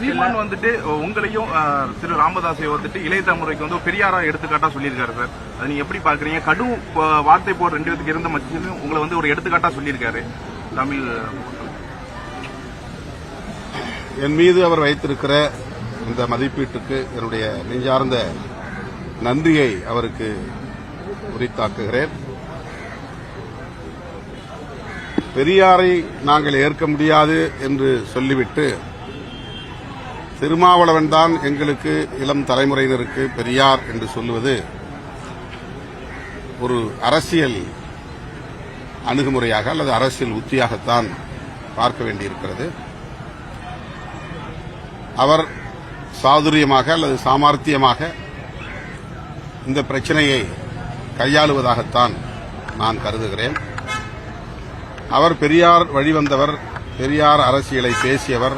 சீமான் வந்துட்டு உங்களையும் திரு ராமதாஸை வந்துட்டு இளைய தலைமுறைக்கு வந்து பெரியாரா எடுத்துக்காட்டா சொல்லியிருக்காரு சார். அது நீங்க எப்படி பாக்குறீங்க? கடும் வார்த்தை போர் 2 பேருக்கு இருந்த மத்தியிலும் உங்களை வந்து ஒரு எடுத்துக்காட்டா சொல்லியிருக்காரு தமிழ். என் மீது அவர் வைத்திருக்கிற இந்த மதிப்பீட்டுக்கு என்னுடைய நெஞ்சார்ந்த நன்றியை அவருக்கு உரித்தாக்குகிறேன். பெரியாரை நாங்கள் ஏற்க முடியாது என்று சொல்லிவிட்டு திருமாவளவன் தான் எங்களுக்கு இளம் தலைமுறையினருக்கு பெரியார் என்று சொல்லுவது ஒரு அரசியல் அணுகுமுறையாக அல்லது அரசியல் உத்தியாகத்தான் பார்க்க வேண்டியிருக்கிறது. அவர் சாதுரியமாக அல்லது சாமர்த்தியமாக இந்த பிரச்சனையை கையாளுவதாகத்தான் நான் கருதுகிறேன். அவர் பெரியார் வழிவந்தவர், பெரியார் அரசியலை பேசியவர்,